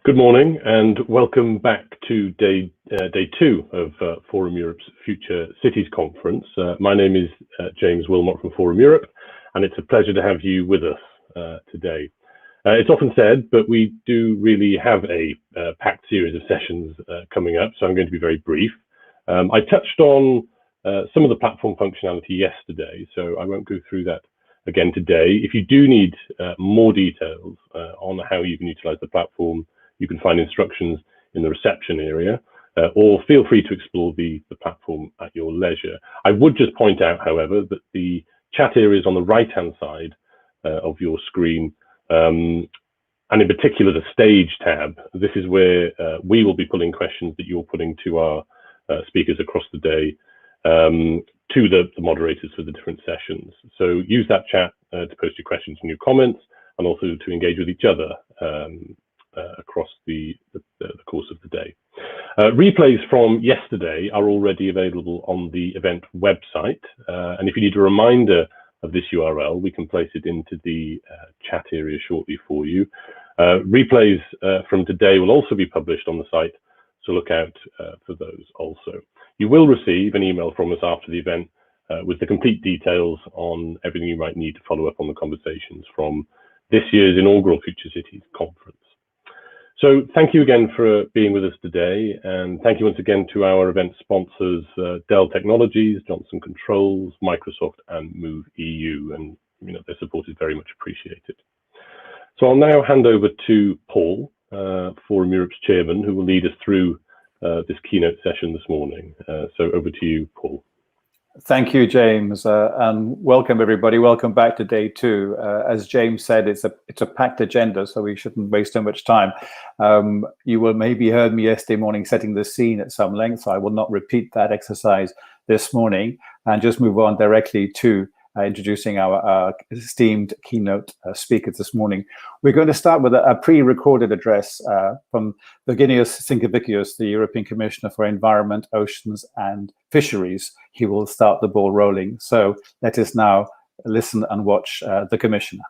Good morning and welcome back to day two of Forum Europe's Future Cities Conference. My name is James Wilmot from Forum Europe, and it's a pleasure to have you with us today. It's often said, but we do really have a packed series of sessions coming up, so I'm going to be very brief. I touched on some of the platform functionality yesterday, so I won't go through that again today. If you do need more details on how you can utilize the platform, you can find instructions in the reception area, or feel free to explore the platform at your leisure. I would just point out, however, that the chat area is on the right-hand side of your screen, and in particular the stage tab. This is where we will be pulling questions that you're putting to our speakers across the day, to the moderators for the different sessions. So use that chat to post your questions and your comments, and also to engage with each other across the course of the day. Replays from yesterday are already available on the event website, and if you need a reminder of this URL, we can place it into the chat area shortly for you. Replays from today will also be published on the site, so look out for those also. You will receive an email from us after the event with the complete details on everything you might need to follow up on the conversations from this year's inaugural Future Cities Conference. So thank you again for being with us today, and thank you once again to our event sponsors, Dell Technologies, Johnson Controls, Microsoft, and Move EU, and their support is very much appreciated. So I'll now hand over to Paul, Forum Europe's chairman, who will lead us through this keynote session this morning. So over to you, Paul. Thank you, James, and welcome everybody. Welcome back to day two. As James said, it's a packed agenda, so we shouldn't waste too much time. You will maybe heard me yesterday morning setting the scene at some length, so I will not repeat that exercise this morning and just move on directly to introducing our esteemed keynote speakers this morning. We're going to start with a pre-recorded address from Virginijus Sinkevicius, the European Commissioner for Environment, Oceans and Fisheries. He will start the ball rolling. So let us now listen and watch the Commissioner.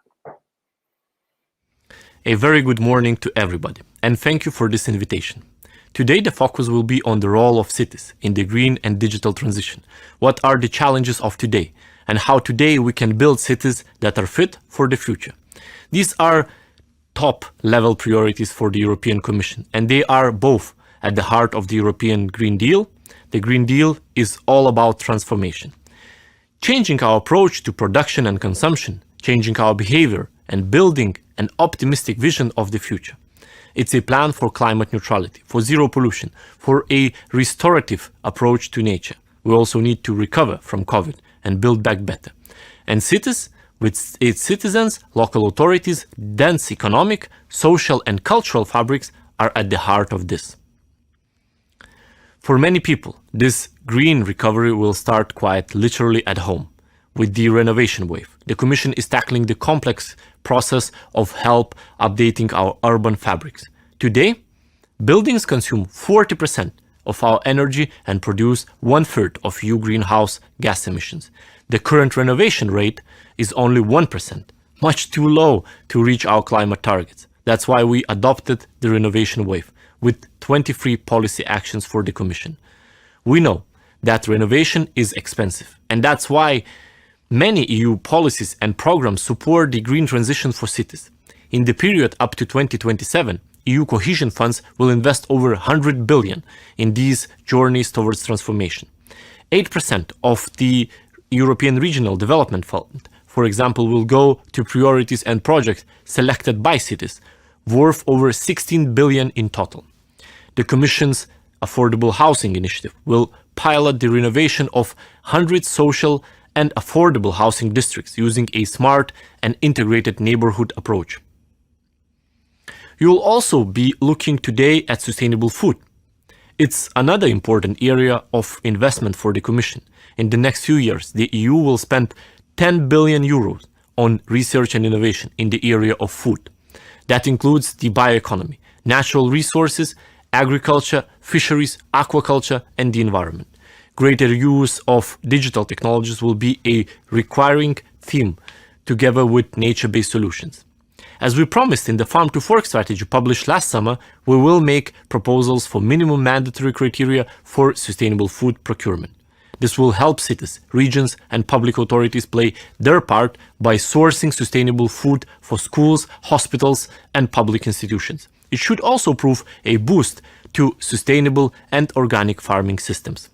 A very good morning to everybody, and thank you for this invitation. Today, the focus will be on the role of cities in the green and digital transition. What are the challenges of today, and how today we can build cities that are fit for the future. These are top-level priorities for the European Commission, and they are both at the heart of the European Green Deal. The Green Deal is all about transformation. Changing our approach to production and consumption, changing our behavior, and building an optimistic vision of the future. It's a plan for climate neutrality, for zero pollution, for a restorative approach to nature. We also need to recover from COVID and build back better. And cities, with its citizens, local authorities, dense economic, social and cultural fabrics are at the heart of this. For many people, this green recovery will start quite literally at home. With the renovation wave, the Commission is tackling the complex process of help updating our urban fabrics. Today, buildings consume 40% of our energy and produce 1/3 of EU greenhouse gas emissions. The current renovation rate is only 1%, much too low to reach our climate targets. That's why we adopted the renovation wave with 23 policy actions for the Commission. We know that renovation is expensive, and that's why many EU policies and programs support the green transition for cities. In the period up to 2027, EU cohesion funds will invest over 100 billion in these journeys towards transformation. 8% of the European Regional Development Fund, for example, will go to priorities and projects selected by cities, worth over 16 billion in total. The Commission's Affordable Housing Initiative will pilot the renovation of 100 social and affordable housing districts using a smart and integrated neighborhood approach. You will also be looking today at sustainable food. It's another important area of investment for the Commission. In the next few years, the EU will spend 10 billion euros on research and innovation in the area of food. That includes the bioeconomy, natural resources, agriculture, fisheries, aquaculture, and the environment. Greater use of digital technologies will be a recurring theme together with nature-based solutions. As we promised in the Farm to Fork strategy published last summer, we will make proposals for minimum mandatory criteria for sustainable food procurement. This will help cities, regions, and public authorities play their part by sourcing sustainable food for schools, hospitals, and public institutions. It should also prove a boost to sustainable and organic farming systems.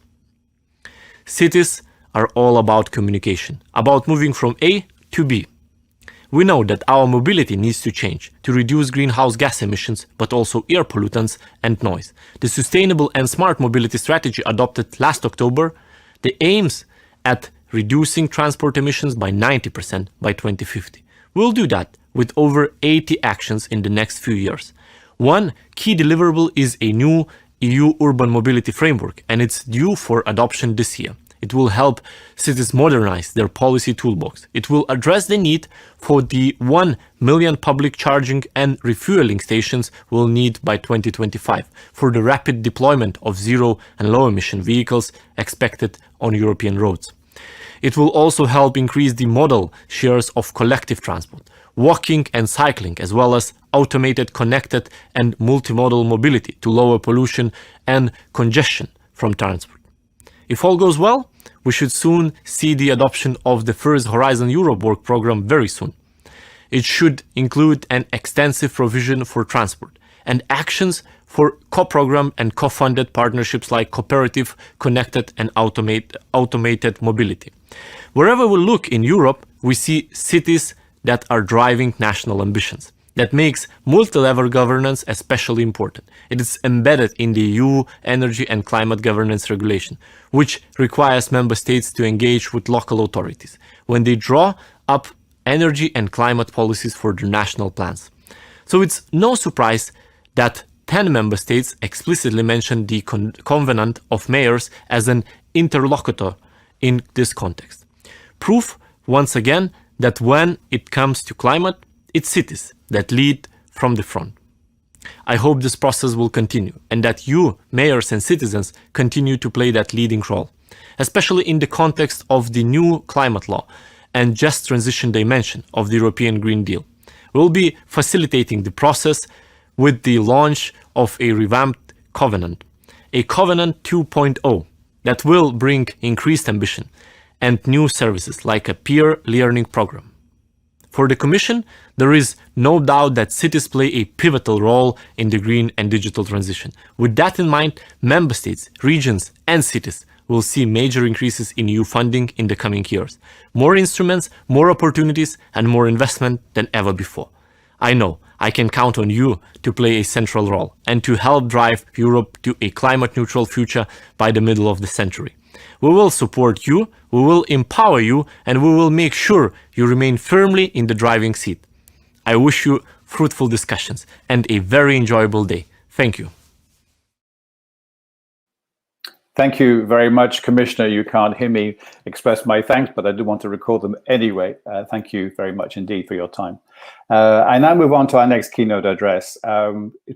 Cities are all about communication, about moving from A to B. We know that our mobility needs to change to reduce greenhouse gas emissions, but also air pollutants and noise. The Sustainable and Smart Mobility Strategy adopted last October, the aims at reducing transport emissions by 90% by 2050. We'll do that with over 80 actions in the next few years. One key deliverable is a new EU urban mobility framework, and it's due for adoption this year. It will help cities modernize their policy toolbox. It will address the need for the 1 million public charging and refueling stations we'll need by 2025 for the rapid deployment of zero and low emission vehicles expected on European roads. It will also help increase the modal shares of collective transport, walking and cycling, as well as automated, connected and multimodal mobility to lower pollution and congestion from transport. If all goes well, we should soon see the adoption of the first Horizon Europe work program very soon. It should include an extensive provision for transport and actions for co-program and co-funded partnerships like cooperative, connected and automated mobility. Wherever we look in Europe, we see cities that are driving national ambitions. That makes multi-level governance especially important. It is embedded in the EU Energy and Climate Governance Regulation, which requires member states to engage with local authorities when they draw up energy and climate policies for their national plans. So it's no surprise that 10 member states explicitly mentioned the Covenant of Mayors as an interlocutor in this context. Proof, once again, that when it comes to climate, it's cities that lead from the front. I hope this process will continue and that you, mayors and citizens, continue to play that leading role, especially in the context of the new climate law and just transition dimension of the European Green Deal. We'll be facilitating the process with the launch of a revamped covenant, a Covenant 2.0 that will bring increased ambition and new services like a peer learning program. For the Commission, there is no doubt that cities play a pivotal role in the green and digital transition. With that in mind, member states, regions and cities will see major increases in EU funding in the coming years. More instruments, more opportunities and more investment than ever before. I know I can count on you to play a central role and to help drive Europe to a climate-neutral future by the middle of the century. We will support you, we will empower you, and we will make sure you remain firmly in the driving seat. I wish you fruitful discussions and a very enjoyable day. Thank you. Thank you very much, Commissioner. You can't hear me express my thanks, but I do want to record them anyway. Thank you very much indeed for your time. I now move on to our next keynote address.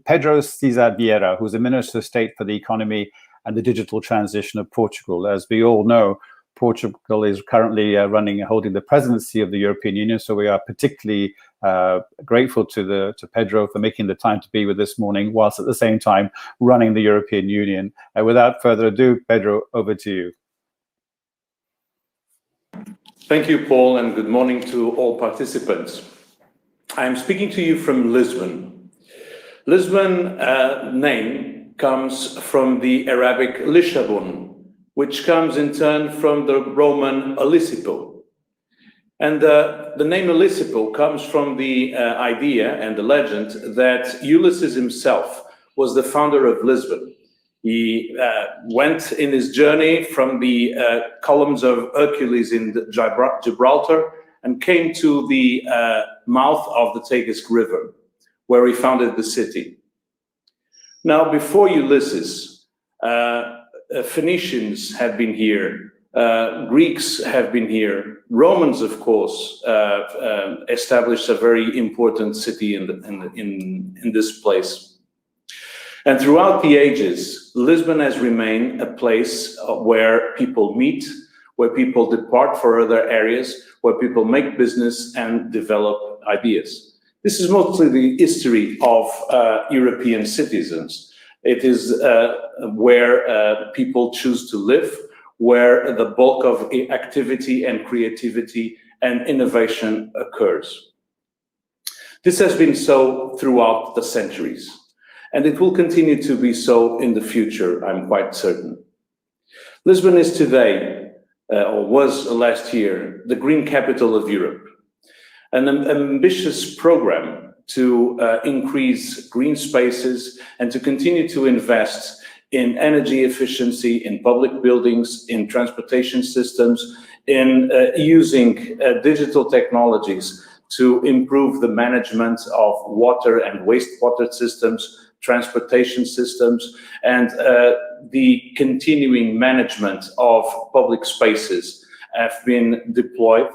Pedro Cesar Vieira, who's the Minister of State for the Economy and the Digital Transition of Portugal. As we all know, Portugal is currently holding the presidency of the European Union, so we are particularly grateful to Pedro for making the time to be with this morning, whilst at the same time running the European Union. Without further ado, Pedro, over to you. Thank you, Paul, and good morning to all participants. I'm speaking to you from Lisbon. Lisbon name comes from the Arabic Lishabon, which comes in turn from the Roman Elisipo. And the name Elisipo comes from the idea and the legend that Ulysses himself was the founder of Lisbon. He went in his journey from the columns of Hercules in Gibraltar and came to the mouth of the Tagus River, where he founded the city. Now, before Ulysses, Phoenicians have been here, Greeks have been here, Romans, of course, established a very important city in this place. And throughout the ages, Lisbon has remained a place where people meet, where people depart for other areas, where people make business and develop ideas. This is mostly the history of European citizens. It is where people choose to live, where the bulk of activity and creativity and innovation occurs. This has been so throughout the centuries, and it will continue to be so in the future, I'm quite certain. Lisbon is today, or was last year, the green capital of Europe. An ambitious program to increase green spaces and to continue to invest in energy efficiency, in public buildings, in transportation systems, in using digital technologies to improve the management of water and wastewater systems, transportation systems, and the continuing management of public spaces have been deployed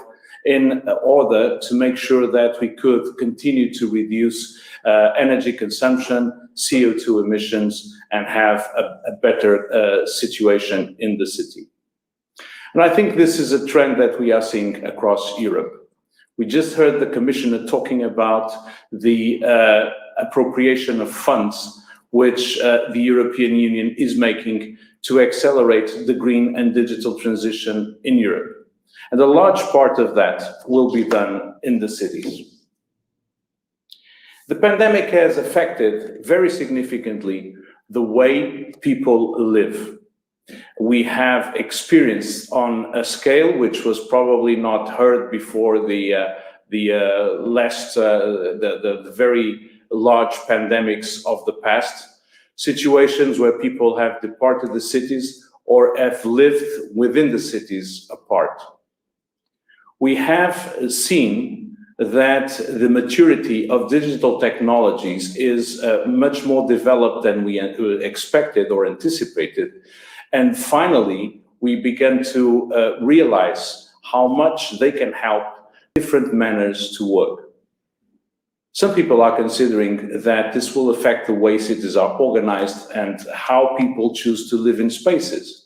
in order to make sure that we could continue to reduce energy consumption, CO2 emissions, and have a better situation in the city. And I think this is a trend that we are seeing across Europe. We just heard the Commissioner talking about the appropriation of funds which the European Union is making to accelerate the green and digital transition in Europe. And a large part of that will be done in the cities. The pandemic has affected very significantly the way people live. We have experienced on a scale which was probably not heard before the very large pandemics of the past, situations where people have departed the cities or have lived within the cities apart. We have seen that the maturity of digital technologies is much more developed than we expected or anticipated. And finally, we began to realize how much they can help different manners to work. Some people are considering that this will affect the way cities are organized and how people choose to live in spaces.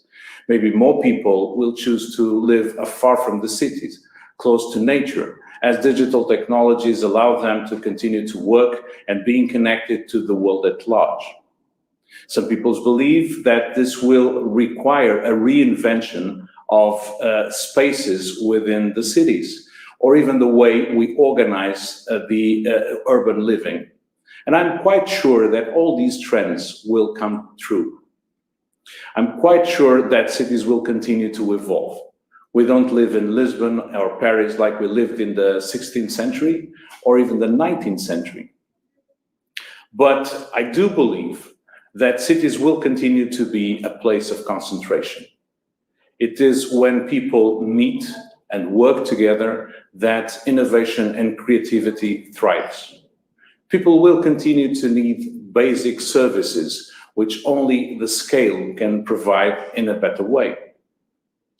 Maybe more people will choose to live far from the cities, close to nature, as digital technologies allow them to continue to work and being connected to the world at large. Some people believe that this will require a reinvention of spaces within the cities, or even the way we organize the urban living. And I'm quite sure that all these trends will come true. I'm quite sure that cities will continue to evolve. We don't live in Lisbon or Paris like we lived in the 16th century or even the 19th century. But I do believe that cities will continue to be a place of concentration. It is when people meet and work together that innovation and creativity thrives. People will continue to need basic services which only the scale can provide in a better way.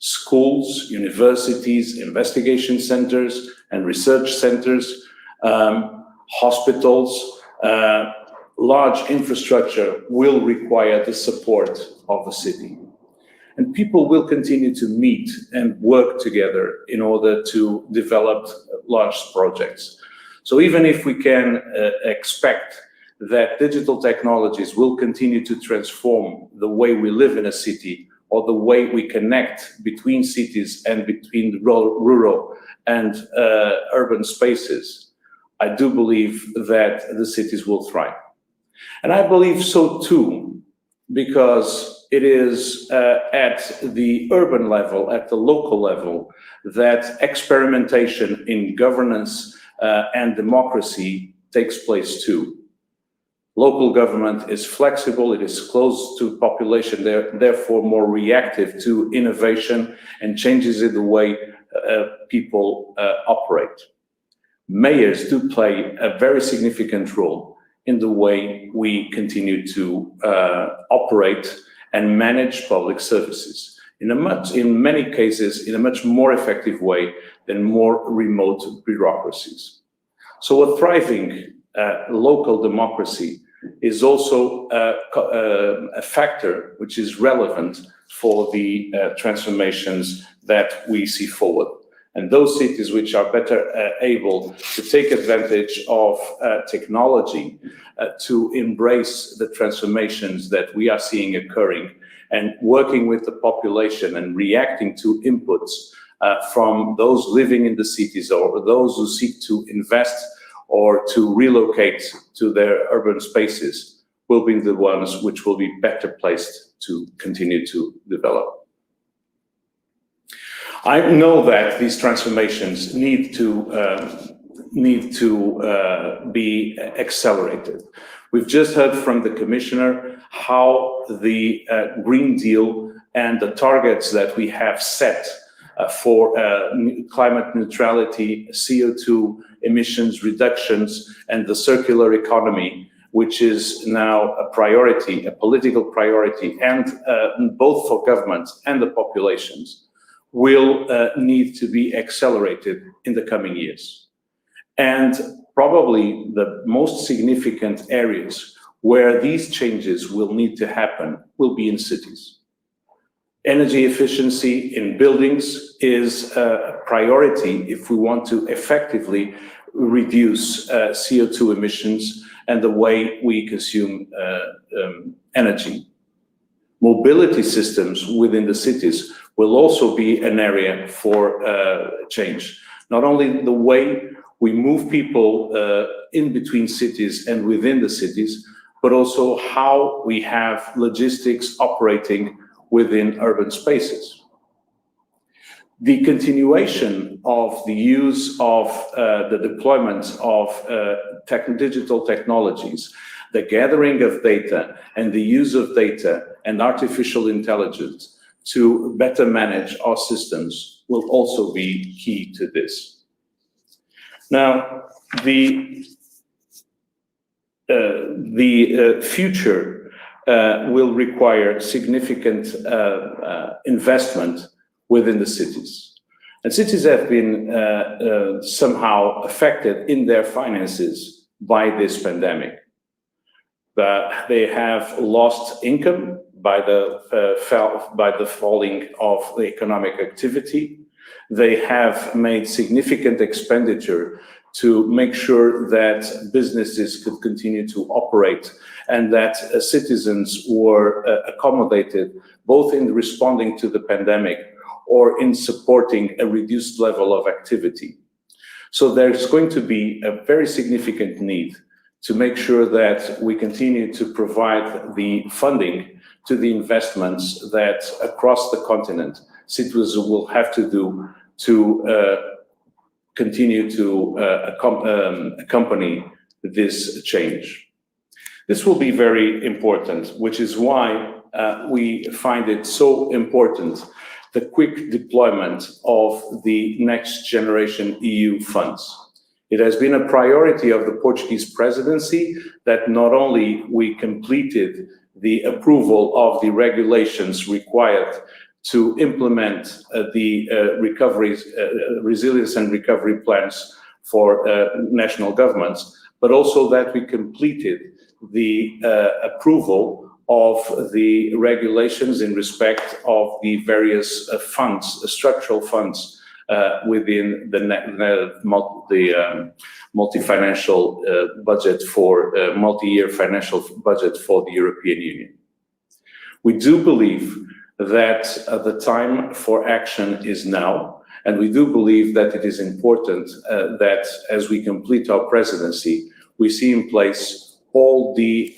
Schools, universities, investigation centers and research centers, hospitals, large infrastructure will require the support of a city. And people will continue to meet and work together in order to develop large projects. So even if we can expect that digital technologies will continue to transform the way we live in a city or the way we connect between cities and between rural and urban spaces, I do believe that the cities will thrive. And I believe so too, because it is at the urban level, at the local level, that experimentation in governance and democracy takes place too. Local government is flexible, it is close to population, therefore more reactive to innovation and changes in the way people operate. Mayors do play a very significant role in the way we continue to operate and manage public services, in many cases, in a much more effective way than more remote bureaucracies. So a thriving local democracy is also a factor which is relevant for the transformations that we see forward. And those cities which are better able to take advantage of technology to embrace the transformations that we are seeing occurring, and working with the population and reacting to inputs from those living in the cities or those who seek to invest or to relocate to their urban spaces, will be the ones which will be better placed to continue to develop. I know that these transformations need to be accelerated. We've just heard from the Commissioner how the Green Deal and the targets that we have set for climate neutrality, CO2 emissions reductions, and the circular economy, which is now a priority, a political priority, and both for governments and the populations, will need to be accelerated in the coming years. And probably the most significant areas where these changes will need to happen will be in cities. Energy efficiency in buildings is a priority if we want to effectively reduce CO2 emissions and the way we consume energy. Mobility systems within the cities will also be an area for change. Not only the way we move people in between cities and within the cities, but also how we have logistics operating within urban spaces. The continuation of the use of the deployment of digital technologies, the gathering of data and the use of data and artificial intelligence to better manage our systems will also be key to this. Now, the future will require significant investment within the cities. And cities have been somehow affected in their finances by this pandemic. They have lost income by the falling of the economic activity. They have made significant expenditure to make sure that businesses could continue to operate and that citizens were accommodated both in responding to the pandemic or in supporting a reduced level of activity. So there's going to be a very significant need to make sure that we continue to provide the funding to the investments that across the continent cities will have to do to continue to accompany this change. This will be very important, which is why we find it so important, the quick deployment of the Next Generation EU funds. It has been a priority of the Portuguese presidency that not only we completed the approval of the regulations required to implement the resilience and recovery plans for national governments, but also that we completed the approval of the regulations in respect of the various funds, structural funds within the multi-financial budget for multi-year financial budget for the European Union. We do believe that the time for action is now, and we do believe that it is important that as we complete our presidency, we see in place all the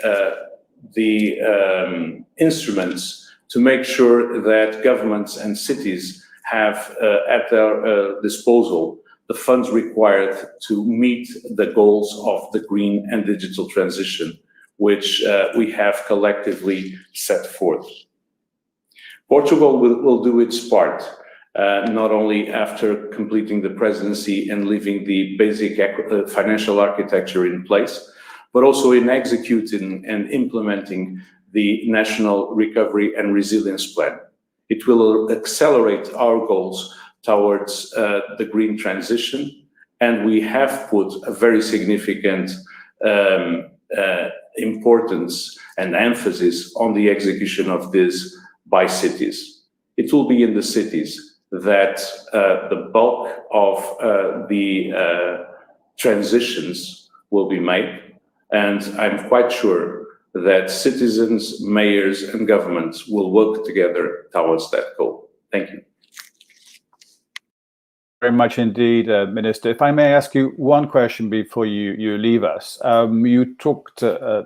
instruments to make sure that governments and cities have at their disposal the funds required to meet the goals of the green and digital transition, which we have collectively set forth. Portugal will do its part, not only after completing the presidency and leaving the basic financial architecture in place, but also in executing and implementing the National Recovery and Resilience Plan. It will accelerate our goals towards the green transition, and we have put a very significant importance and emphasis on the execution of this by cities. It will be in the cities that the bulk of the transitions will be made, and I'm quite sure that citizens, mayors, and governments will work together towards that goal. Thank you. Very much indeed, Minister. If I may ask you one question before you leave us. You talked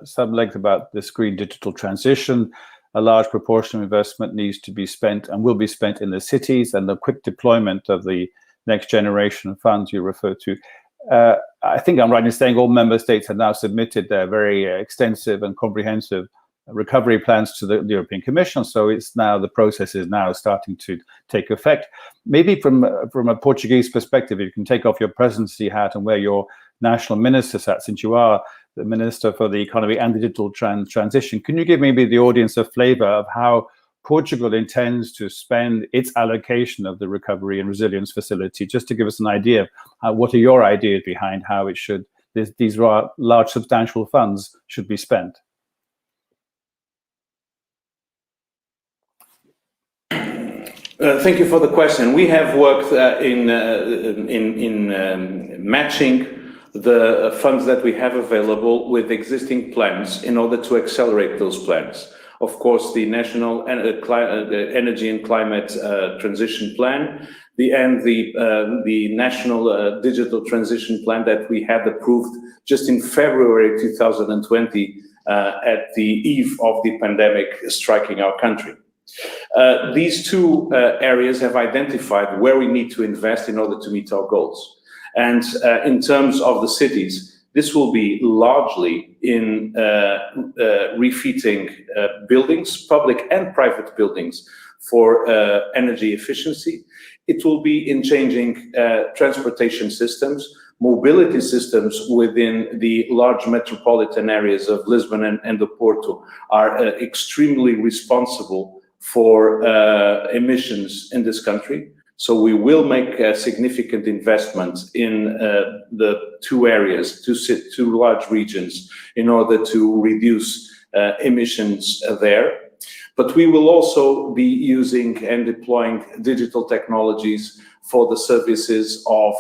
some length about this green digital transition. A large proportion of investment needs to be spent and will be spent in the cities, and the quick deployment of the next generation funds you refer to. I think I'm right in saying all member states have now submitted their very extensive and comprehensive recovery plans to the European Commission. So it's now, the process is now starting to take effect. Maybe from a Portuguese perspective, you can take off your presidency hat and wear your national minister's hat, since you are the Minister for the Economy and Digital Transition. Can you give maybe the audience a flavor of how Portugal intends to spend its allocation of the Recovery and Resilience Facility, just to give us an idea of what are your ideas behind how it should, these large substantial funds should be spent? Thank you for the question. We have worked in matching the funds that we have available with existing plans in order to accelerate those plans. Of course, the National Energy and Climate Transition Plan, the National Digital Transition Plan that we had approved just in February 2020 at the eve of the pandemic striking our country. These two areas have identified where we need to invest in order to meet our goals. And in terms of the cities, this will be largely in refitting buildings, public and private buildings, for energy efficiency. It will be in changing transportation systems, mobility systems within the large metropolitan areas of Lisbon and the Porto are extremely responsible for emissions in this country. So we will make a significant investment in the two areas, two large regions, in order to reduce emissions there. But we will also be using and deploying digital technologies for the services of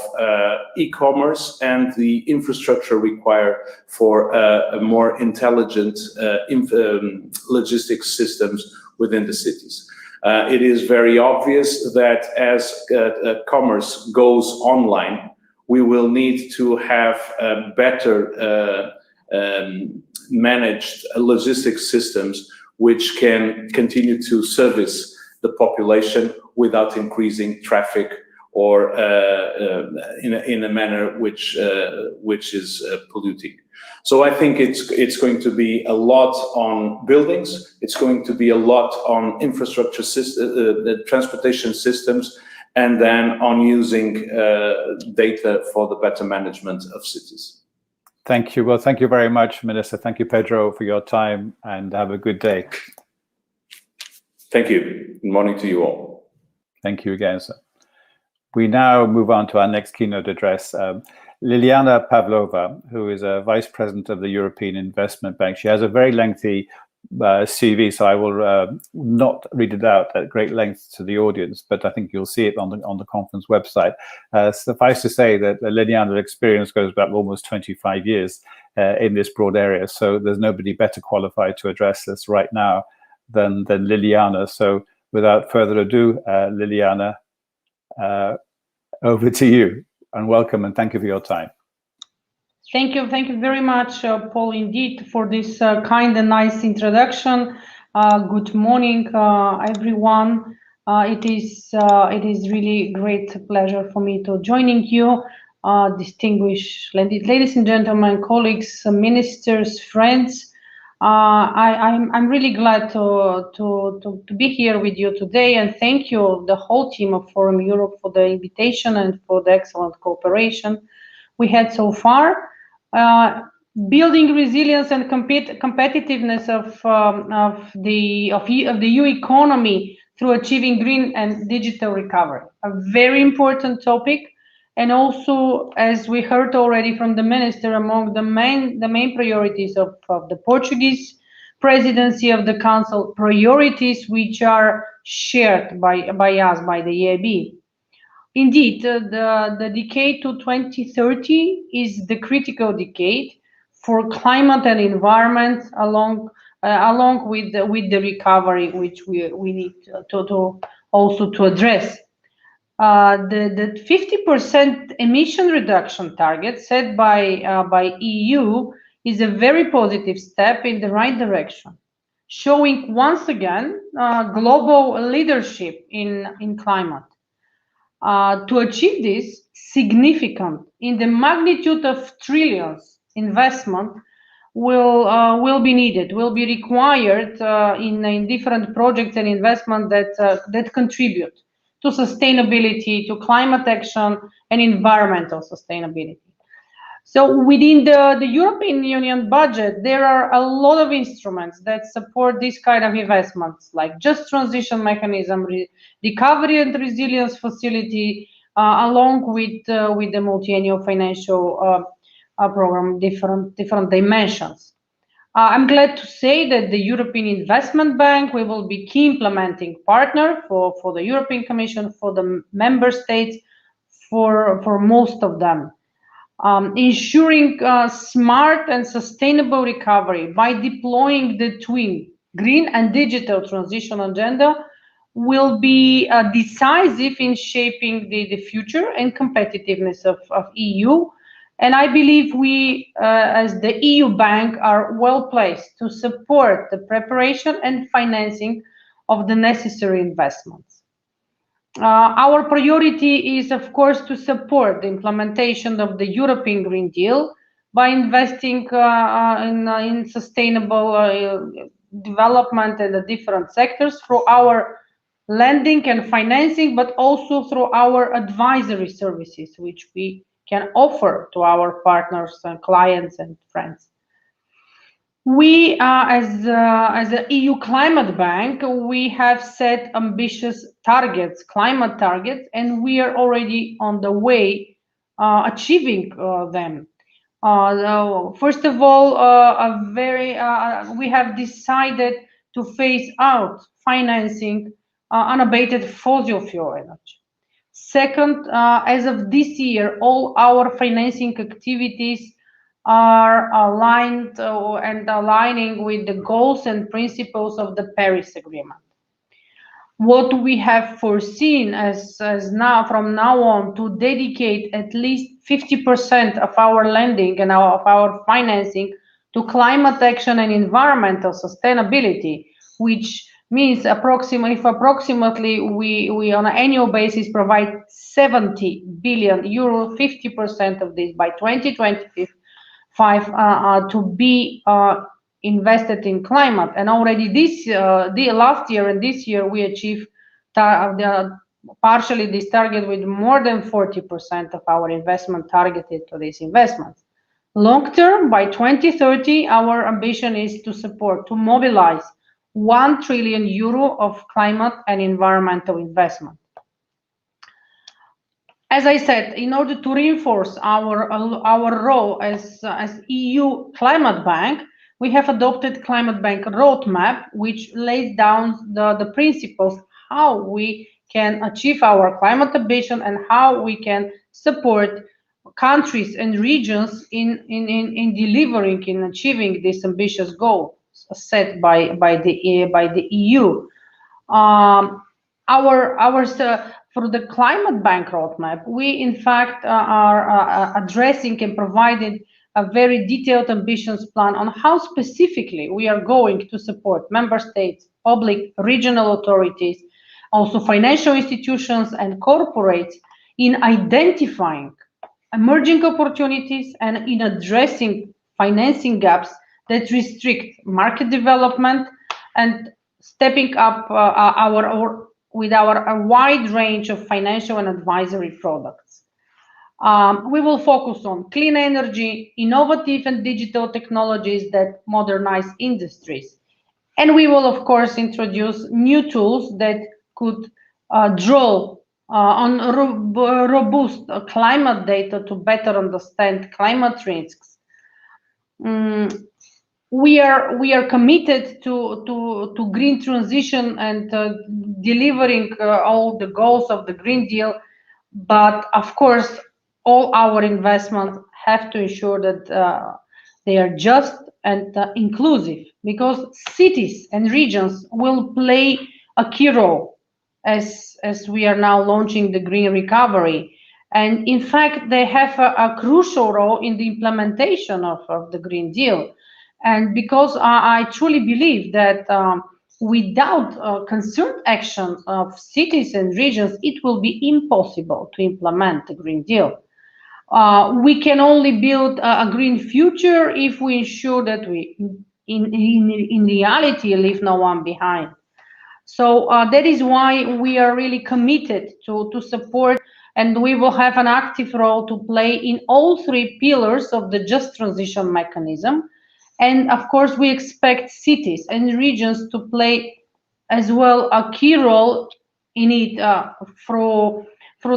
e-commerce and the infrastructure required for a more intelligent logistics systems within the cities. It is very obvious that as commerce goes online, we will need to have better managed logistics systems which can continue to service the population without increasing traffic or in a manner which is polluting. So I think it's going to be a lot on buildings. It's going to be a lot on infrastructure the transportation systems, and then on using data for the better management of cities. Thank you. Well, thank you very much, Minister. Thank you, Pedro, for your time, and have a good day. Thank you. Good morning to you all. Thank you again, sir. We now move on to our next keynote address. Leliana Pavlova, who is a Vice President of the European Investment Bank. She has a very lengthy CV, so I will not read it out at great length to the audience, but I think you'll see it on the conference website. Suffice to say that Leliana's experience goes back almost 25 years in this broad area, so there's nobody better qualified to address this right now than Leliana. So without further ado, Leliana, over to you, and welcome, and thank you for your time. Thank you very much, Paul, indeed, for this kind and nice introduction. Good morning, everyone. It is really great pleasure for me to joining you, distinguished ladies and gentlemen, colleagues, ministers, friends. I'm really glad to be here with you today, and thank you, the whole team of Forum Europe, for the invitation and for the excellent cooperation we had so far. Building resilience and competitiveness of the EU economy through achieving green and digital recovery, a very important topic. And also, as we heard already from the minister, among the main priorities of the Portuguese presidency of the Council, priorities which are shared by us, by the EIB. Indeed, the decade to 2030 is the critical decade for climate and environment, along with the recovery, which we need to also to address. The 50% emission reduction target set by EU is a very positive step in the right direction, showing once again global leadership in climate. To achieve this, significant in the magnitude of trillions investment will be needed, will be required in different projects and investment that contribute to sustainability, to climate action and environmental sustainability. So within the European Union budget, there are a lot of instruments that support this kind of investments, like Just Transition Mechanism, Recovery and Resilience Facility, along with the multi-annual financial program, different dimensions. I'm glad to say that the European Investment Bank, we will be key implementing partner for the European Commission, for the member states, for most of them. Ensuring smart and sustainable recovery by deploying the twin green and digital transition agenda will be decisive in shaping the future and competitiveness of EU. And I believe we, as the EU bank, are well placed to support the preparation and financing of the necessary investments. Our priority is, of course, to support the implementation of the European Green Deal by investing in sustainable development in the different sectors through our lending and financing, but also through our advisory services, which we can offer to our partners and clients and friends. We, as an EU climate bank, we have set ambitious targets, climate targets, and we are already on the way achieving them. First of all, we have decided to phase out financing unabated fossil fuel energy. Second, as of this year, all our financing activities are aligned and aligning with the goals and principles of the Paris Agreement. What we have foreseen as now, from now on, to dedicate at least 50% of our lending and of our financing to climate action and environmental sustainability, which means approximately we on an annual basis provide 70 billion euro, 50% of this by 2025 to be invested in climate. And already the last year and this year we achieved partially this target with more than 40% of our investment targeted to these investments. Long term, by 2030, our ambition is to mobilize 1 trillion euro of climate and environmental investment. As I said, in order to reinforce our role as EU Climate Bank, we have adopted Climate Bank Roadmap, which lays down the principles how we can achieve our climate ambition and how we can support countries and regions in delivering, in achieving this ambitious goal set by the EU. For the Climate Bank Roadmap, we in fact are addressing and providing a very detailed ambitions plan on how specifically we are going to support member states, public, regional authorities, also financial institutions and corporates in identifying emerging opportunities and in addressing financing gaps that restrict market development and stepping up with our wide range of financial and advisory products. We will focus on clean energy, innovative and digital technologies that modernize industries. And we will, of course, introduce new tools that could draw on robust climate data to better understand climate risks. we are committed to green transition and delivering all the goals of the Green Deal, but of course all our investments have to ensure that they are just and inclusive, because cities and regions will play a key role as we are now launching the green recovery. And in fact, they have a crucial role in the implementation of the Green Deal. And because I truly believe that without concerted action of cities and regions, it will be impossible to implement the Green Deal. We can only build a green future if we ensure that we, in reality, leave no one behind. So that is why we are really committed to support, and we will have an active role to play in all three pillars of the Just Transition mechanism. And of course, we expect cities and regions to play as well a key role in it through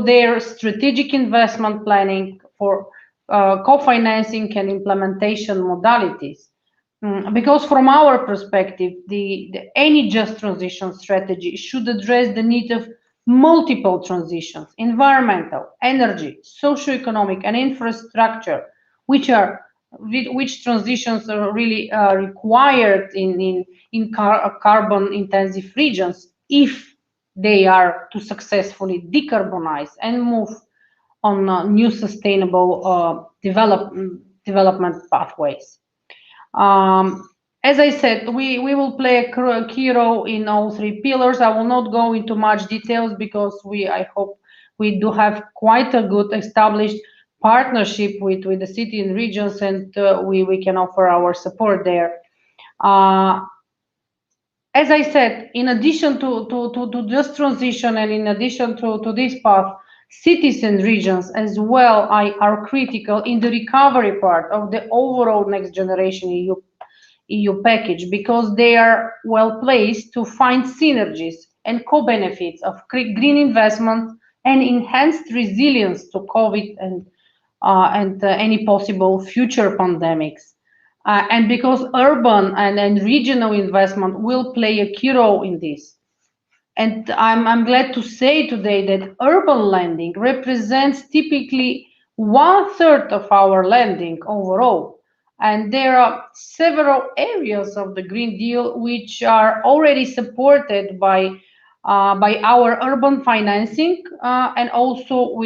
their strategic investment planning, for co-financing and implementation modalities. Because from our perspective, any just transition strategy should address the need of multiple transitions: environmental, energy, socioeconomic, and infrastructure, which transitions are really required in carbon-intensive regions if they are to successfully decarbonize and move on new sustainable development pathways. As I said, we will play a key role in all three pillars. I will not go into much details because I hope we do have quite a good established partnership with the city and regions, and we can offer our support there. As I said, in addition to just transition, and in addition to this path, cities and regions as well are critical in the recovery part of the overall Next Generation EU package, because they are well placed to find synergies and co-benefits of green investment and enhanced resilience to COVID and any possible future pandemics. And because urban and regional investment will play a key role in this. And I'm glad to say today that urban lending represents typically 1/3 of our lending overall. And there are several areas of the Green Deal which are already supported by our urban financing and also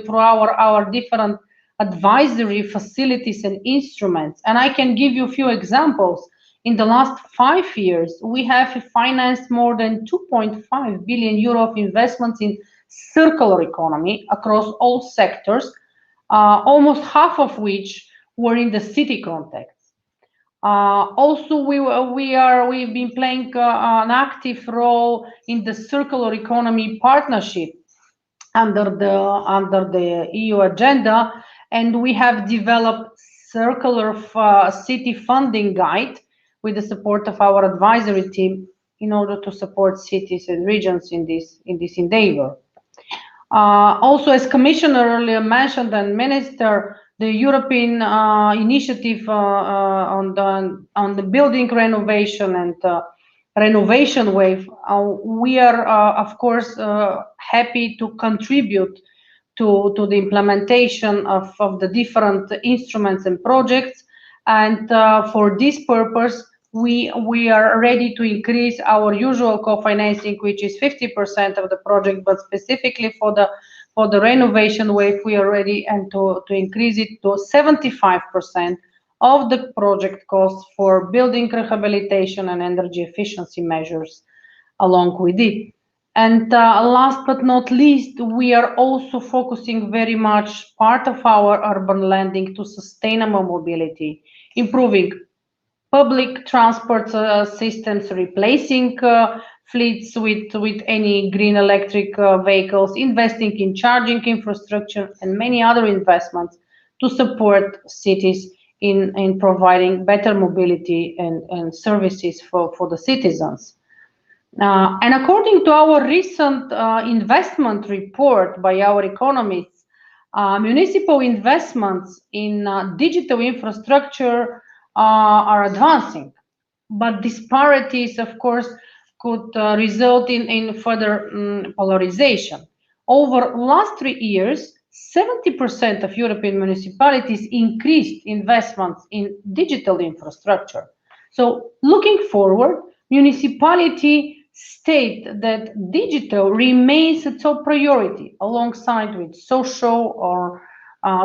through our different advisory facilities and instruments. And I can give you a few examples. In the last 5 years, we have financed more than 2.5 billion euro of investments in circular economy across all sectors, almost half of which were in the city context. Also, we've been playing an active role in the circular economy partnership under the EU agenda, and we have developed circular city funding guide with the support of our advisory team in order to support cities and regions in this endeavor. Also, as Commissioner earlier mentioned, and Minister, the European initiative on the building renovation and renovation wave, we are of course happy to contribute to the implementation of the different instruments and projects. And for this purpose, we are ready to increase our usual co-financing, which is 50% of the project, but specifically for the renovation wave, we are ready and to increase it to 75% of the project costs for building rehabilitation and energy efficiency measures along with it. And last but not least, we are also focusing very much part of our urban lending to sustainable mobility, improving public transport systems, replacing fleets with any green electric vehicles, investing in charging infrastructure, and many other investments to support cities in providing better mobility and services for the citizens. And according to our recent investment report by our economists, municipal investments in digital infrastructure are advancing, but disparities, of course, could result in further polarization. Over last 3 years, 70% of European municipalities increased investments in digital infrastructure. So looking forward, municipality state that digital remains a top priority alongside with social or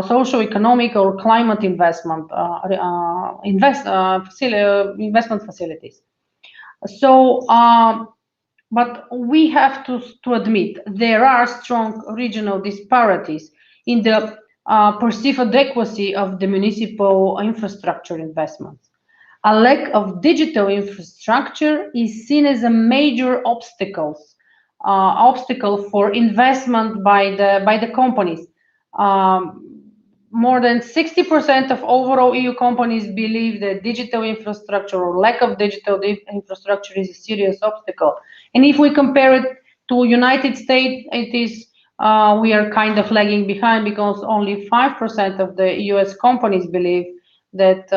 socio-economic or climate investment investment facilities. So, but we have to admit there are strong regional disparities in the perceived adequacy of the municipal infrastructure investments. A lack of digital infrastructure is seen as a major obstacle for investment by the companies. More than 60% of overall EU companies believe that digital infrastructure or lack of digital infrastructure is a serious obstacle. And if we compare it to United States, it is we are kind of lagging behind because only 5% of the US companies believe that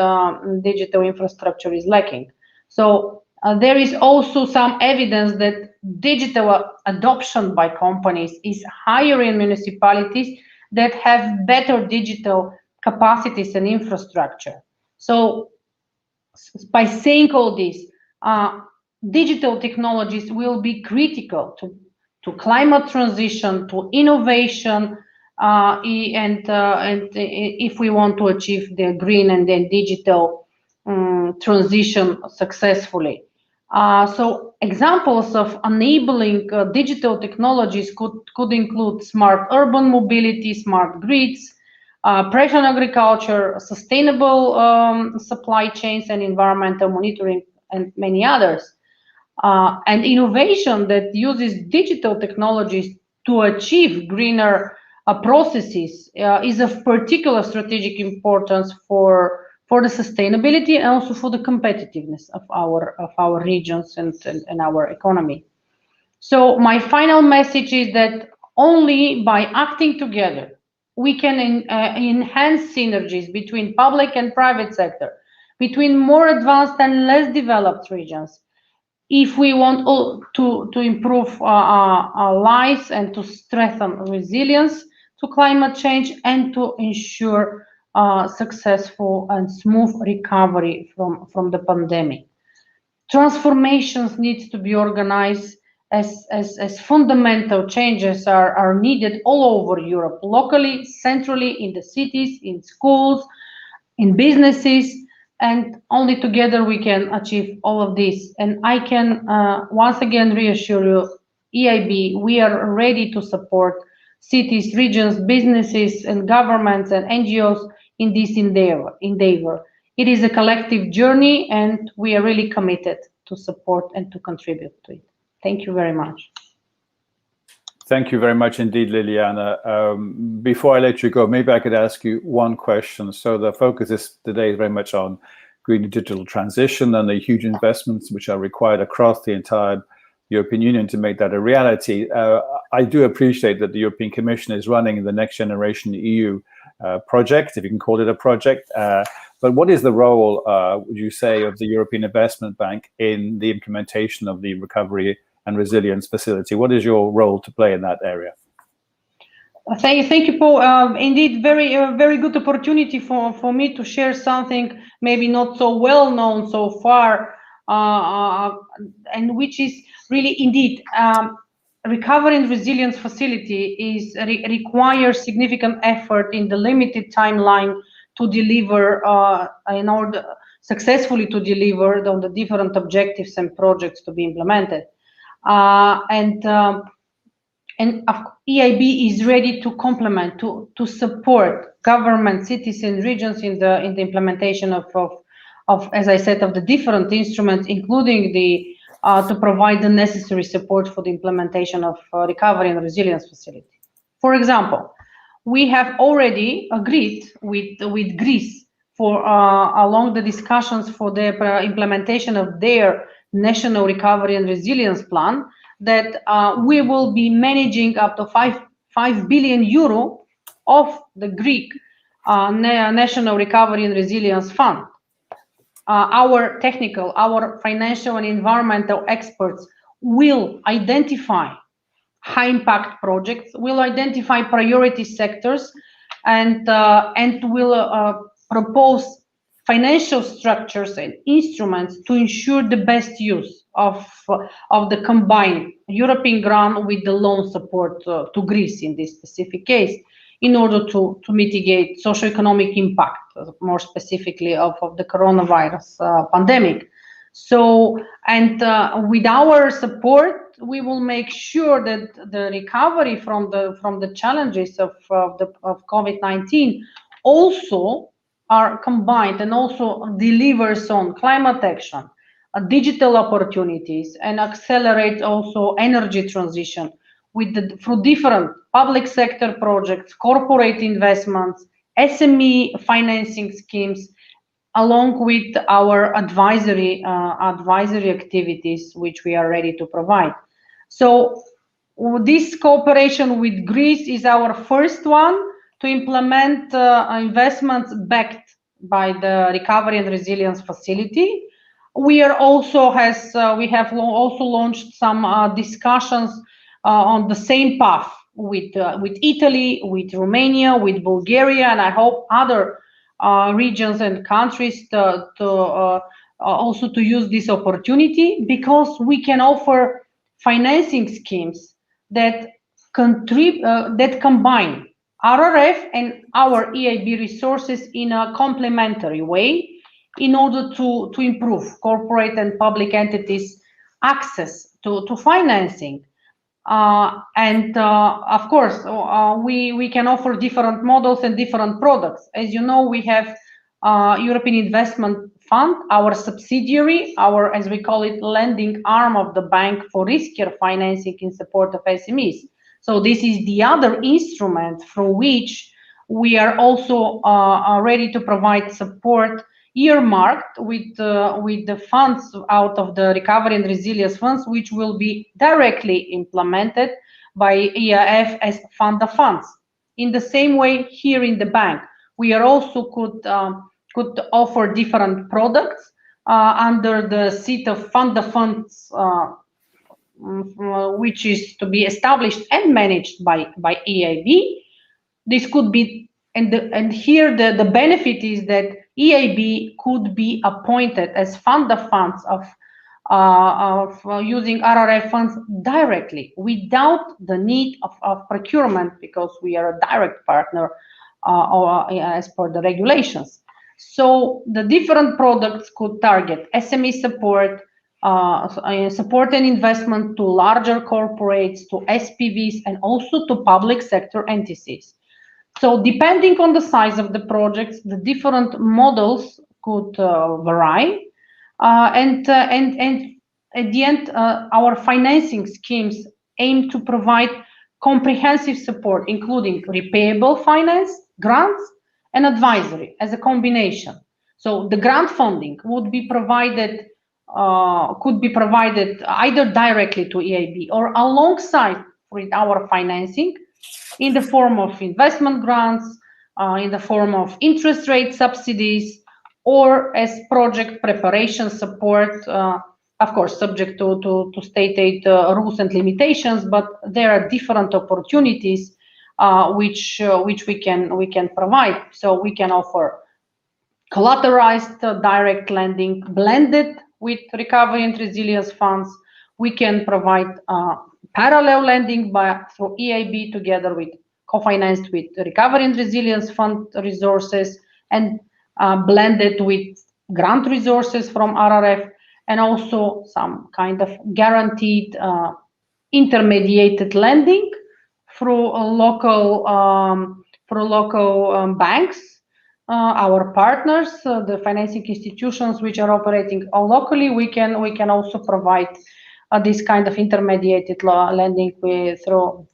digital infrastructure is lacking. So there is also some evidence that digital adoption by companies is higher in municipalities that have better digital capacities and infrastructure. So by saying all this, digital technologies will be critical to climate transition, to innovation, and if we want to achieve the green and then digital transition successfully. So examples of enabling digital technologies could include smart urban mobility, smart grids, precision agriculture, sustainable supply chains and environmental monitoring, and many others. And innovation that uses digital technologies to achieve greener processes is of particular strategic importance for the sustainability and also for the competitiveness of our regions and our economy. So my final message is that only by acting together we can enhance synergies between public and private sector, between more advanced and less developed regions, if we want to improve our lives and to strengthen resilience to climate change and to ensure successful and smooth recovery from the pandemic. Transformations need to be organized as fundamental changes are needed all over Europe, locally, centrally, in the cities, in schools, in businesses, and only together we can achieve all of this. And I can once again reassure you, EIB, we are ready to support cities, regions, businesses, and governments and NGOs in this endeavor. It is a collective journey, and we are really committed to support and to contribute to it. Thank you very much. Thank you very much indeed, Leliana. Before I let you go, maybe I could ask you one question. So the focus today is very much on green digital transition and the huge investments which are required across the entire European Union to make that a reality. I do appreciate that the European Commission is running the Next Generation EU project, if you can call it a project. But what is the role, would you say, of the European Investment Bank in the implementation of the Recovery and Resilience Facility? What is your role to play in that area? Thank you, Paul. Indeed, very good opportunity for me to share something maybe not so well known so far, and which is really indeed Recovery and Resilience Facility requires significant effort in the limited timeline to deliver in order successfully to deliver on the different objectives and projects to be implemented. And EIB is ready to complement, to support government, cities, and regions in the implementation of, as I said, of the different instruments, including the to provide the necessary support for the implementation of Recovery and Resilience Facility. For example, we have already agreed with Greece for along the discussions for the implementation of their National Recovery and Resilience Plan that we will be managing up to 5 billion euro of the Greek National Recovery and Resilience Fund. our technical, our financial and environmental experts will identify high impact projects, will identify priority sectors, and will propose financial structures and instruments to ensure the best use of the combined European grant with the loan support to Greece in this specific case, in order to mitigate socioeconomic impact, more specifically of the coronavirus pandemic. So, and with our support, we will make sure that the recovery from the challenges of COVID-19 also are combined and also delivers on climate action, digital opportunities, and accelerate also energy transition through different public sector projects, corporate investments, SME financing schemes, along with our advisory activities, which we are ready to provide. So this cooperation with Greece is our first one to implement investments backed by the Recovery and Resilience Facility. We have also launched some discussions on the same path with Italy, with Romania, with Bulgaria, and I hope other regions and countries also to use this opportunity, because we can offer financing schemes that combine RRF and our EIB resources in a complementary way, in order to improve corporate and public entities' access to financing. Of course, we can offer different models and different products. As you know, we have European Investment Fund, our subsidiary, as we call it, lending arm of the bank for riskier financing in support of SMEs. So this is the other instrument through which we are also ready to provide support, earmarked with the funds out of the Recovery and Resilience funds, which will be directly implemented by EIF as fund of funds. In the same way, here in the bank, we are also could offer different products under the seat of fund of funds, which is to be established and managed by EIB. This could be, and here the benefit is that EIB could be appointed as fund of funds of using RRF funds directly, without the need of procurement, because we are a direct partner as per the regulations. So the different products could target SME support, support and investment to larger corporates, to SPVs, and also to public sector entities. So depending on the size of the projects, the different models could vary. And at the end, our financing schemes aim to provide comprehensive support, including repayable finance, grants, and advisory as a combination. So the grant funding would be provided, could be provided either directly to EIB or alongside with our financing, in the form of investment grants, in the form of interest rate subsidies, or as project preparation support, of course, subject to state aid rules and limitations, but there are different opportunities which we can provide. So we can offer collateralized direct lending blended with recovery and resilience funds. We can provide parallel lending through EIB together with co-financed with recovery and resilience fund resources, and blended with grant resources from RRF, and also some kind of guaranteed intermediated lending through local banks, our partners, the financing institutions which are operating locally. We can also provide this kind of intermediated lending through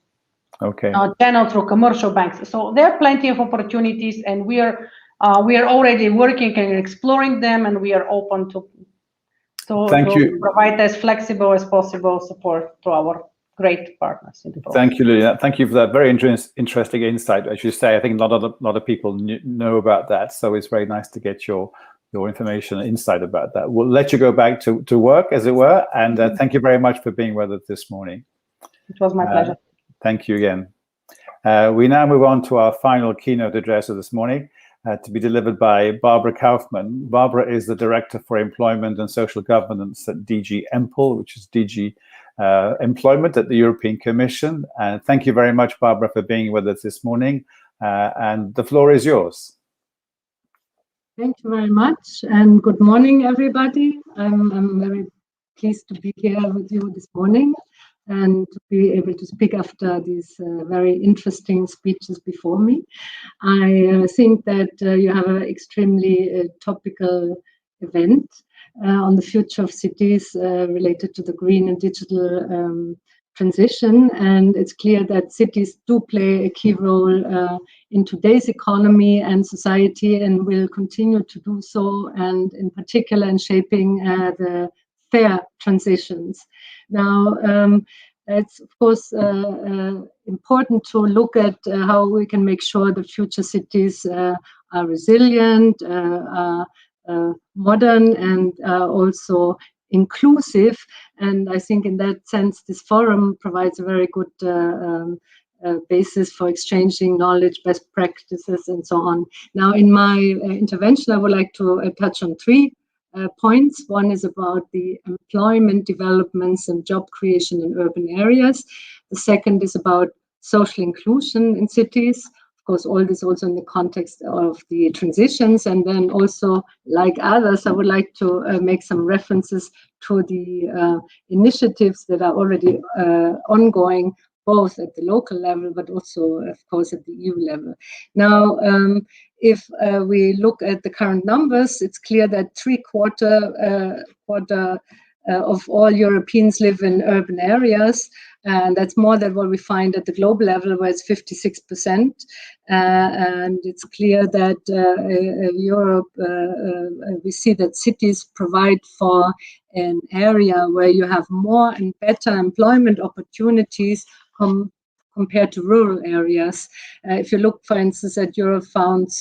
channel through commercial banks. So there are plenty of opportunities, and we are already working and exploring them, and we are open to provide as flexible as possible support to our great partners in the program. Thank you, Leliana. Thank you for that very interesting insight. As you say, I think a lot of people know about that, so it's very nice to get your your information and insight about that. We'll let you go back to work, as it were, and thank you very much for being with us this morning. It was my pleasure. Thank you again. We now move on to our final keynote address of this morning, to be delivered by Barbara Kaufmann. Barbara is the Director for Employment and Social Governance at DG EMPL, which is DG Employment at the European Commission. Thank you very much, Barbara, for being with us this morning. And the floor is yours. Thank you very much, and good morning, everybody. I'm very pleased to be here with you this morning and to be able to speak after these very interesting speeches before me. I think that you have an extremely topical event on the future of cities related to the green and digital transition, and it's clear that cities do play a key role in today's economy and society, and will continue to do so, and in particular in shaping the fair transitions. Now, it's of course important to look at how we can make sure the future cities are resilient, modern, and also inclusive. And I think in that sense, this forum provides a very good basis for exchanging knowledge, best practices, and so on. Now, in my intervention, I would like to touch on three points. One is about the employment developments and job creation in urban areas. The second is about social inclusion in cities. Of course, all this also in the context of the transitions. And then also, like others, I would like to make some references to the initiatives that are already ongoing, both at the local level, but also, of course, at the EU level. Now, if we look at the current numbers, it's clear that three-quarter of all Europeans live in urban areas, and that's more than what we find at the global level, where it's 56%. And it's clear that Europe, we see that cities provide for an area where you have more and better employment opportunities compared to rural areas. If you look, for instance, at Eurofound's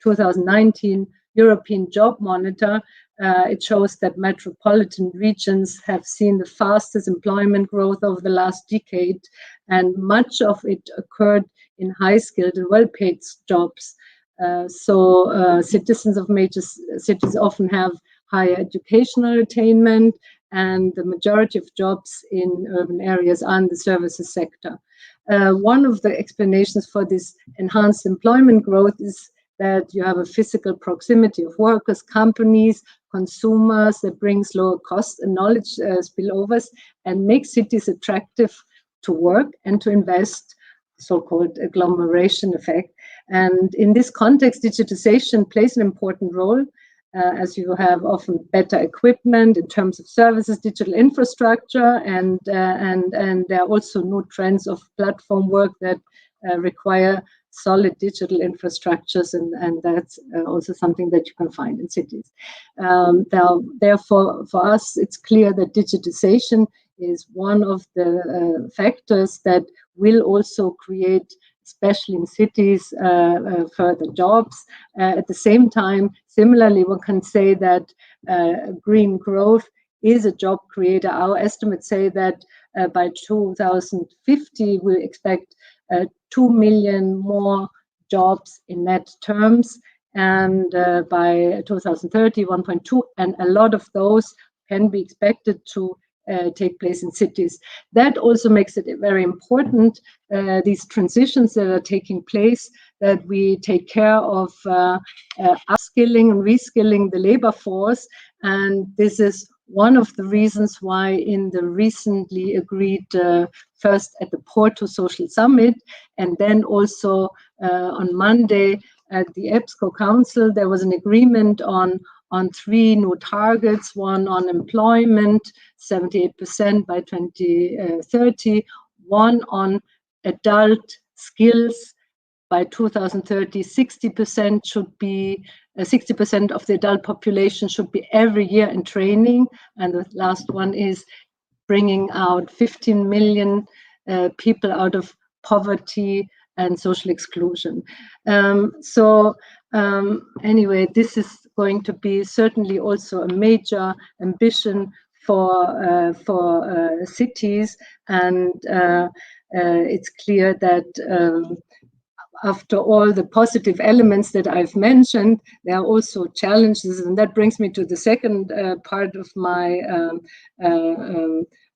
2019 European Job Monitor, it shows that metropolitan regions have seen the fastest employment growth over the last decade, and much of it occurred in high-skilled and well-paid jobs. So citizens of major cities often have higher educational attainment, and the majority of jobs in urban areas are in the services sector. One of the explanations for this enhanced employment growth is that you have a physical proximity of workers, companies, consumers that brings lower costs and knowledge spillovers, and makes cities attractive to work and to invest, so-called agglomeration effect. And in this context, digitization plays an important role, as you have often better equipment in terms of services, digital infrastructure, and there are also new trends of platform work that require solid digital infrastructures, and that's also something that you can find in cities. Therefore, for us, it's clear that digitization is one of the factors that will also create, especially in cities, further jobs. At the same time, similarly, one can say that green growth is a job creator. Our estimates say that by 2050, we expect 2 million more jobs in net terms, and by 2030, 1.2, and a lot of those can be expected to take place in cities. That also makes it very important, these transitions that are taking place, that we take care of upskilling and reskilling the labor force. And this is one of the reasons why in the recently agreed first at the Porto Social Summit, and then also on Monday at the EBSCO Council, there was an agreement on three new targets: one on employment, 78% by 2030, one on adult skills. By 2030, 60% should be 60% of the adult population should be every year in training, and the last one is bringing out 15 million people out of poverty and social exclusion. Anyway, this is going to be certainly also a major ambition for cities, and it's clear that after all the positive elements that I've mentioned, there are also challenges, and that brings me to the second part of my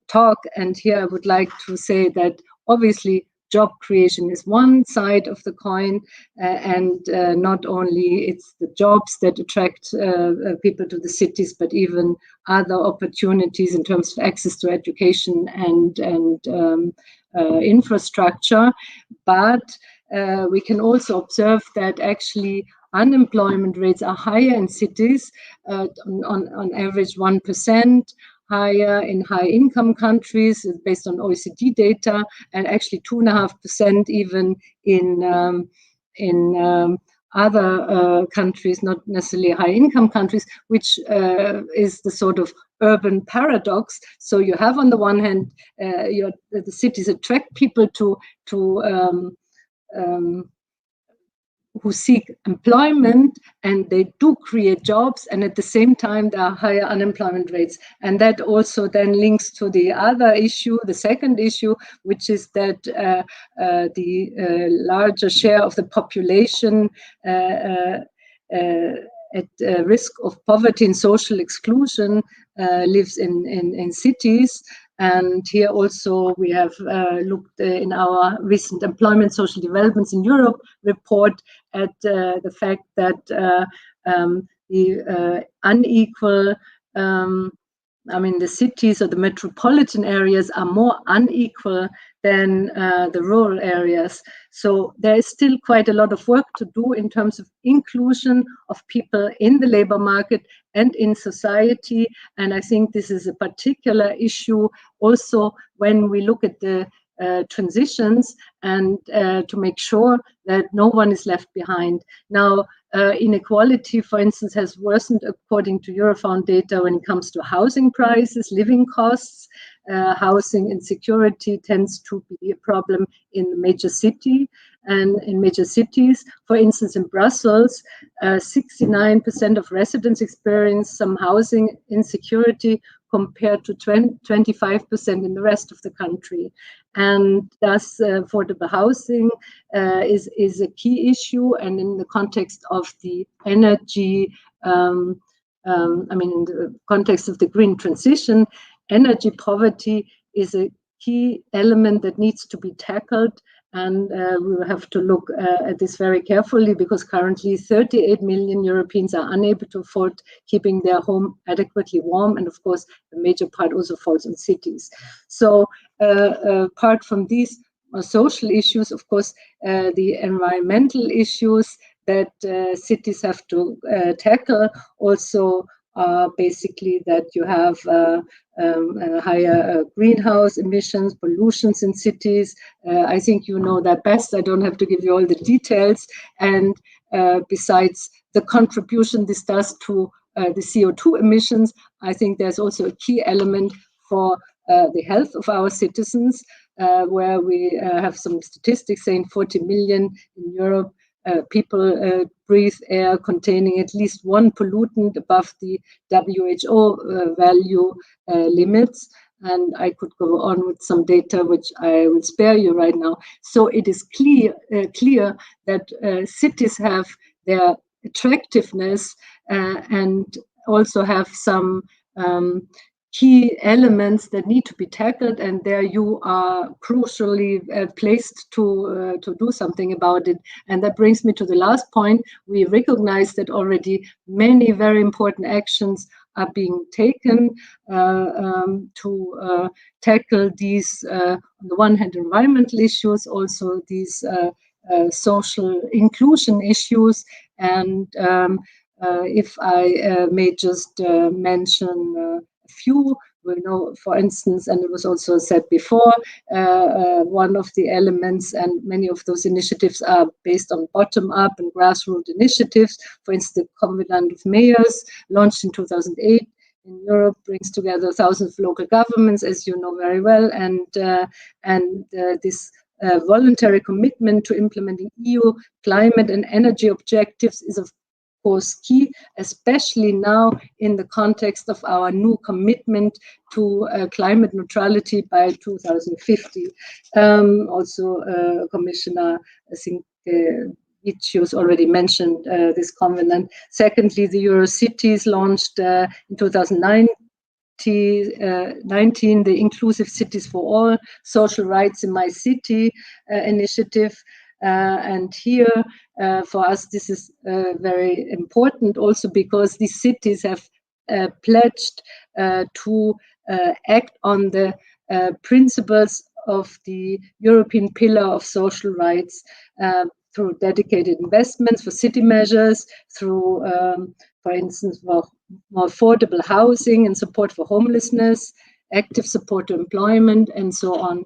talk. And here I would like to say that obviously job creation is one side of the coin, and not only it's the jobs that attract people to the cities, but even other opportunities in terms of access to education and infrastructure. But we can also observe that actually unemployment rates are higher in cities, on average 1%, higher in high-income countries based on OECD data, and actually 2.5% even in other countries, not necessarily high-income countries, which is the sort of urban paradox. So you have, on the one hand, the cities attract people who seek employment, and they do create jobs, and at the same time there are higher unemployment rates. And that also then links to the other issue, the second issue, which is that the larger share of the population at risk of poverty and social exclusion lives in cities. And here also we have looked in our recent Employment Social Developments in Europe report at the fact that the unequal, the cities or the metropolitan areas are more unequal than the rural areas. So there is still quite a lot of work to do in terms of inclusion of people in the labor market and in society. And I think this is a particular issue also when we look at the transitions, and to make sure that no one is left behind. Now, inequality, for instance, has worsened according to Eurofound data when it comes to housing prices, living costs. Housing insecurity tends to be a problem in the major city and in major cities. For instance, in Brussels, 69% of residents experience some housing insecurity compared to 25% in the rest of the country. And thus, affordable housing is a key issue. And in the context of the energy, in the context of the green transition, energy poverty is a key element that needs to be tackled. And we will have to look at this very carefully, because currently 38 million Europeans are unable to afford keeping their home adequately warm. And of course, a major part also falls on cities. So apart from these social issues, of course, the environmental issues that cities have to tackle also basically that you have higher greenhouse emissions, pollutions in cities. I think you know that best. I don't have to give you all the details. And besides the contribution this does to the CO2 emissions, I think there's also a key element for the health of our citizens, where we have some statistics saying 40 million in Europe people breathe air containing at least one pollutant above the WHO value limits. And I could go on with some data, which I will spare you right now. So it is clear that cities have their attractiveness and also have some key elements that need to be tackled, and there you are crucially placed to do something about it. And that brings me to the last point. We recognize that already many very important actions are being taken to tackle these, on the one hand, environmental issues, also these social inclusion issues. And if I may just mention a few, we know, for instance, and it was also said before, one of the elements, and many of those initiatives are based on bottom-up and grassroots initiatives. For instance, the Covenant of Mayors, launched in 2008 in Europe, brings together thousands of local governments, as you know very well, and this voluntary commitment to implementing EU climate and energy objectives is of course key, especially now in the context of our new commitment to climate neutrality by 2050. Also, Commissioner, I think, Vicius already mentioned this covenant. Secondly, the Eurocities launched in 2019 the Inclusive Cities for All, Social Rights in My City initiative. And here, for us, this is very important also because these cities have pledged to act on the principles of the European Pillar of Social Rights through dedicated investments for city measures, through, for instance, more affordable housing and support for homelessness, active support to employment, and so on.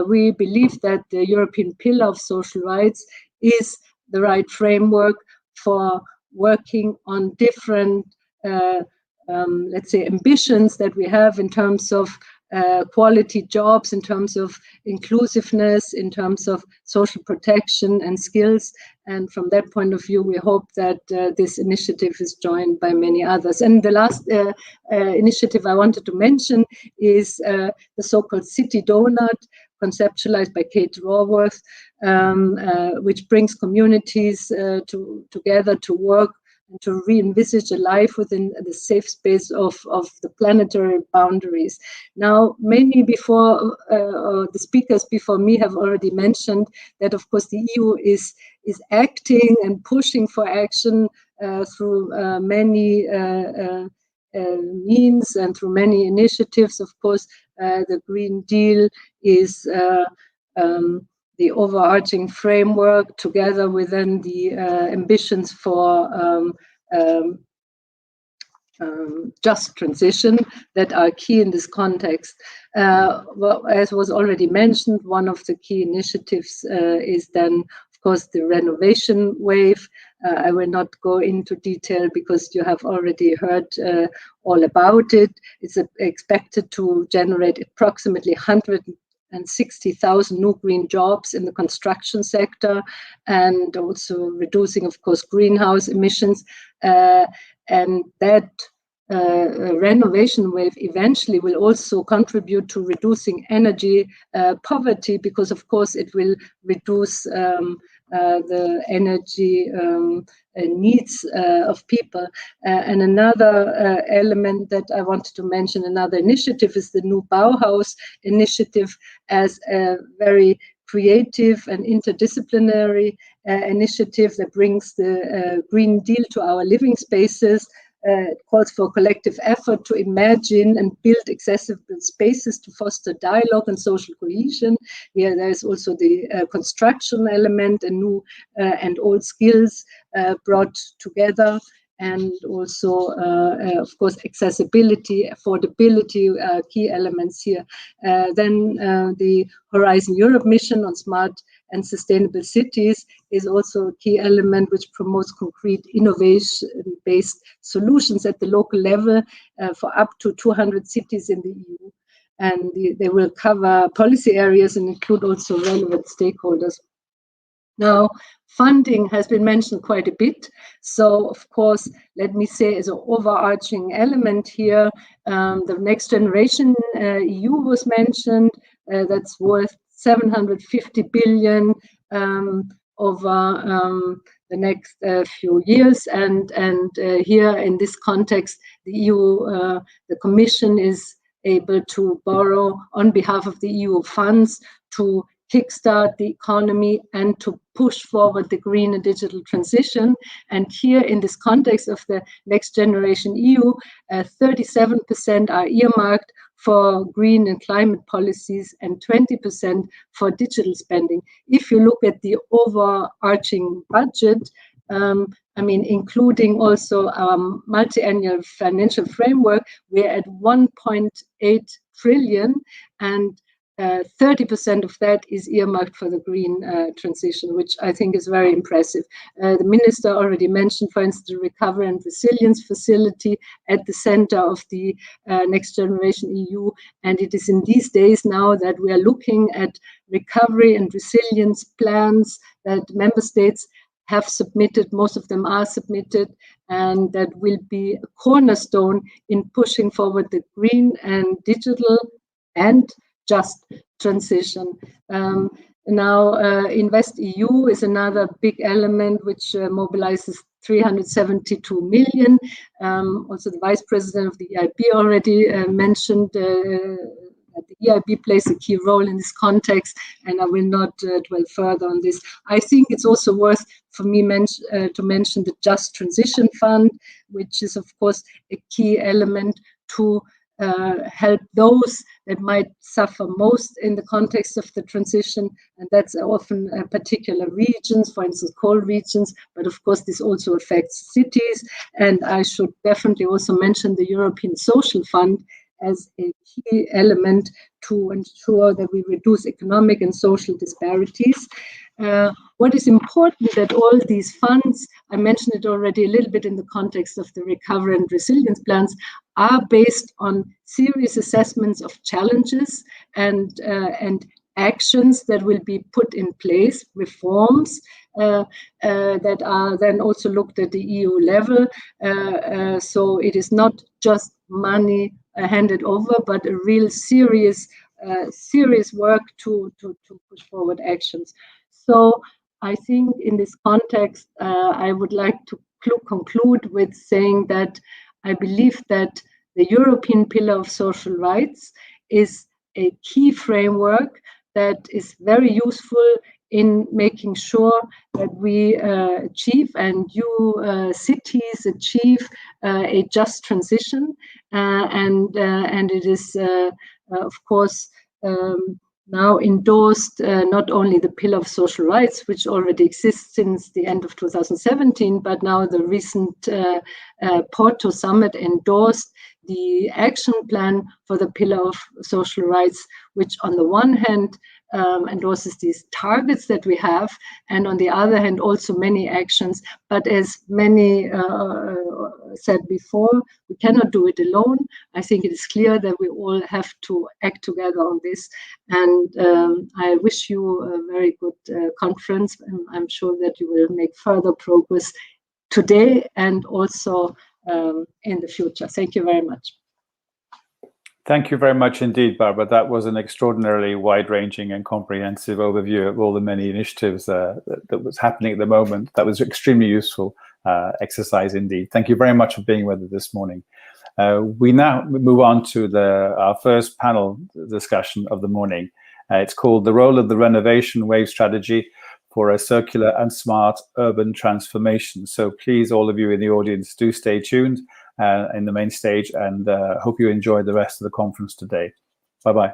We believe that the European Pillar of Social Rights is the right framework for working on different, let's say, ambitions that we have in terms of quality jobs, in terms of inclusiveness, in terms of social protection and skills. And from that point of view, we hope that this initiative is joined by many others. And the last initiative I wanted to mention is the so-called City Donut, conceptualized by Kate Raworth, which brings communities together to work and to re-envisage a life within the safe space of the planetary boundaries. Now, many before the speakers before me have already mentioned that, of course, the EU is acting and pushing for action through many means and through many initiatives. Of course, the Green Deal is the overarching framework, together within the ambitions for just transition that are key in this context. Well, as was already mentioned, one of the key initiatives is then, of course, the renovation wave. I will not go into detail because you have already heard all about it. It's expected to generate approximately 160,000 new green jobs in the construction sector, and also reducing, of course, greenhouse emissions. And that renovation wave eventually will also contribute to reducing energy poverty, because, of course, it will reduce the energy needs of people. And another element that I wanted to mention, another initiative, is the new Bauhaus Initiative, as a very creative and interdisciplinary initiative that brings the Green Deal to our living spaces. It calls for collective effort to imagine and build accessible spaces to foster dialogue and social cohesion. Here, there's also the construction element and new and old skills brought together, and also, of course, accessibility, affordability, key elements here. Then the Horizon Europe mission on smart and sustainable cities is also a key element, which promotes concrete innovation-based solutions at the local level for up to 200 cities in the EU. And they will cover policy areas and include also relevant stakeholders. Now, funding has been mentioned quite a bit. So, of course, let me say as an overarching element here, the Next Generation EU was mentioned. That's worth 750 billion over the next few years. And here in this context, the EU, the Commission is able to borrow on behalf of the EU funds to kickstart the economy and to push forward the green and digital transition. And here in this context of the Next Generation EU, 37% are earmarked for green and climate policies and 20% for digital spending. If you look at the overarching budget, I mean, including also our multi-annual financial framework, we're at 1.8 trillion, and 30% of that is earmarked for the green transition, which I think is very impressive. The minister already mentioned, for instance, the Recovery and Resilience Facility at the center of the Next Generation EU. And it is in these days now that we are looking at recovery and resilience plans that member states have submitted, most of them are submitted, and that will be a cornerstone in pushing forward the green and digital and just transition. Now, InvestEU is another big element which mobilizes 372 million. Also, the Vice President of the EIB already mentioned that the EIB plays a key role in this context, and I will not dwell further on this. I think it's also worth for me to mention the Just Transition Fund, which is, of course, a key element to help those that might suffer most in the context of the transition, and that's often particular regions, for instance, coal regions, but of course this also affects cities. And I should definitely also mention the European Social Fund as a key element to ensure that we reduce economic and social disparities. What is important that all these funds, I mentioned it already a little bit in the context of the recovery and resilience plans, are based on serious assessments of challenges and actions that will be put in place, reforms that are then also looked at the EU level. So it is not just money handed over, but a real serious work to push forward actions. So I think in this context, I would like to conclude with saying that I believe that the European Pillar of Social Rights is a key framework that is very useful in making sure that we achieve and you cities achieve a just transition, and it is of course now endorsed not only the Pillar of Social Rights, which already exists since the end of 2017, but now the recent Porto Summit endorsed the action plan for the Pillar of Social Rights, which on the one hand endorses these targets that we have, and on the other hand also many actions. But as many said before, we cannot do it alone. I think it is clear that we all have to act together on this, and I wish you a very good conference, and I'm sure that you will make further progress today and also in the future. Thank you very much. Thank you very much indeed, Barbara. That was an extraordinarily wide-ranging and comprehensive overview of all the many initiatives that was happening at the moment. That was extremely useful exercise indeed. Thank you very much for being with us this morning. We now move on to our first panel discussion of the morning. It's called The Role of the Renovation Wave Strategy for a Circular and Smart Urban Transformation. So please, all of you in the audience, do stay tuned in the main stage, and hope you enjoy the rest of the conference today. Bye-bye.